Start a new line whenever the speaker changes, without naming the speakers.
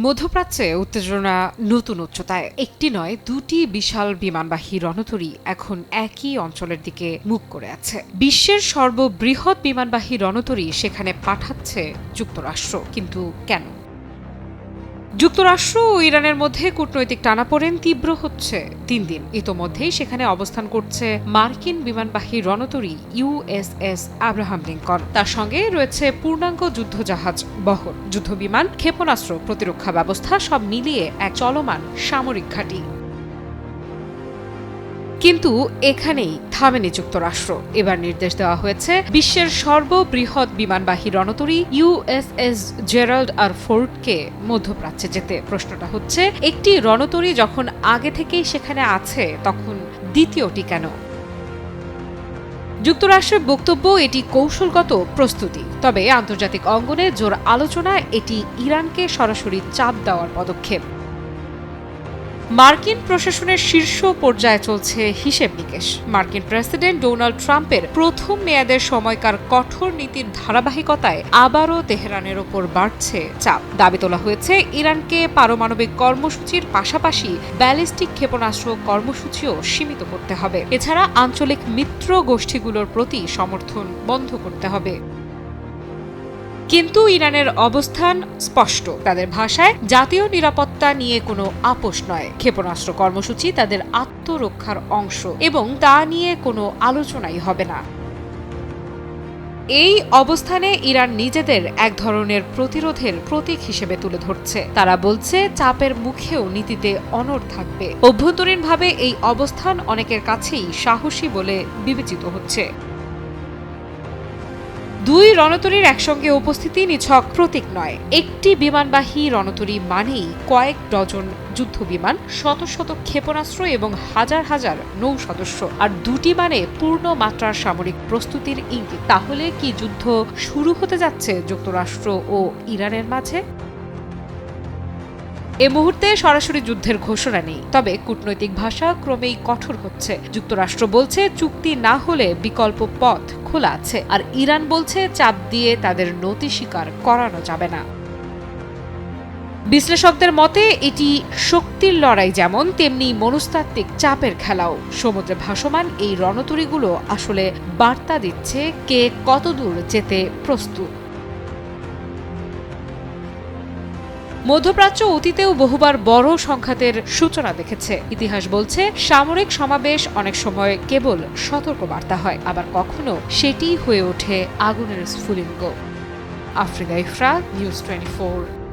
মধ্যপ্রাচ্যে উত্তেজনা নতুন উচ্চতায়। একটি নয়, দুটি বিশাল বিমানবাহী রণতরী এখন একই অঞ্চলের দিকে মুখ করে আছে। বিশ্বের সর্ববৃহৎ বিমানবাহী রণতরী সেখানে পাঠাচ্ছে যুক্তরাষ্ট্র, কিন্তু কেন? যুক্তরাষ্ট্র ও ইরানের মধ্যে কূটনৈতিক টানাপোড়েন তীব্র হচ্ছে দিন দিন। ইতোমধ্যেই সেখানে অবস্থান করছে মার্কিন বিমানবাহী রণতরী ইউএসএস আব্রাহাম লিঙ্কন। তার সঙ্গে রয়েছে পূর্ণাঙ্গ যুদ্ধজাহাজ বহর, যুদ্ধবিমান, ক্ষেপণাস্ত্র, প্রতিরক্ষা ব্যবস্থা, সব মিলিয়ে এক চলমান সামরিক ঘাঁটি। কিন্তু এখানেই থামেনি যুক্তরাষ্ট্র। এবার নির্দেশ দেওয়া হয়েছে বিশ্বের সর্ববৃহৎ বিমানবাহী রণতরী ইউএসএস জেরাল্ড আর ফোর্ডকে মধ্যপ্রাচ্যে যেতে। প্রশ্নটা হচ্ছে, একটি রণতরী যখন আগে থেকেই সেখানে আছে, তখন দ্বিতীয়টি কেন? যুক্তরাষ্ট্রের বক্তব্য এটি কৌশলগত প্রস্তুতি, তবে আন্তর্জাতিক অঙ্গনে জোর আলোচনায় এটি ইরানকে সরাসরি চাপ দেওয়ার পদক্ষেপ। মার্কিন প্রশাসনের শীর্ষ পর্যায়ে চলছে হিসেব নিকেশ। মার্কিন প্রেসিডেন্ট ডোনাল্ড ট্রাম্পের প্রথম মেয়াদের সময়কার কঠোর নীতির ধারাবাহিকতায় আবারও তেহরানের ওপর বাড়ছে চাপ। দাবি তোলা হয়েছে ইরানকে পারমাণবিক কর্মসূচির পাশাপাশি ব্যালিস্টিক ক্ষেপণাস্ত্র কর্মসূচিও সীমিত করতে হবে। এছাড়া আঞ্চলিক মিত্র গোষ্ঠীগুলোর প্রতি সমর্থন বন্ধ করতে হবে। কিন্তু ইরানের অবস্থান স্পষ্ট। তাদের ভাষায় জাতীয় নিরাপত্তা নিয়ে কোনো আপোষ নয়। ক্ষেপণাস্ত্র কর্মসূচি তাদের আত্মরক্ষার অংশ এবং তা নিয়ে কোনো আলোচনাই হবে না। এই অবস্থানে ইরান নিজেদের এক ধরনের প্রতিরোধের প্রতীক হিসেবে তুলে ধরছে। তারা বলছে চাপের মুখেও নীতিতে অনড় থাকবে। অভ্যন্তরীণভাবে এই অবস্থান অনেকের কাছেই সাহসী বলে বিবেচিত হচ্ছে। দুই রণতরীর একসঙ্গে উপস্থিতি নিছক প্রতীক নয়। একটি বিমানবাহী রণতরী মানেই কয়েক ডজন যুদ্ধবিমান, শত শত ক্ষেপণাস্ত্র এবং হাজার হাজার নৌ সদস্য, আর দুটি মানে পূর্ণ মাত্রার সামরিক প্রস্তুতির ইঙ্গিত। তাহলে কি যুদ্ধ শুরু হতে যাচ্ছে যুক্তরাষ্ট্র ও ইরানের মাঝে? এ মুহূর্তে সরাসরি যুদ্ধের ঘোষণা নেই, তবে কূটনৈতিক ভাষা ক্রমেই কঠোর হচ্ছে। যুক্তরাষ্ট্র বলছে চুক্তি না হলে বিকল্প পথ খোলা আছে, আর ইরান বলছে চাপ দিয়ে তাদের নতি স্বীকার করানো যাবে না। বিশ্লেষকদের মতে এটি শক্তির লড়াই যেমন, তেমনি মনস্তাত্ত্বিক চাপের খেলাও। সমুদ্রে ভাসমান এই রণতরীগুলো আসলে বার্তা দিচ্ছে কে কতদূর যেতে প্রস্তুত। মধ্যপ্রাচ্য অতীতেও বহুবার বড় সংঘাতের সূচনা দেখেছে। ইতিহাস বলছে সামরিক সমাবেশ অনেক সময় কেবল সতর্কবার্তা হয়, আবার কখনো সেটিই হয়ে ওঠে আগুনের স্ফুলিঙ্গ। আফরিন ইফরা, নিউজ 24।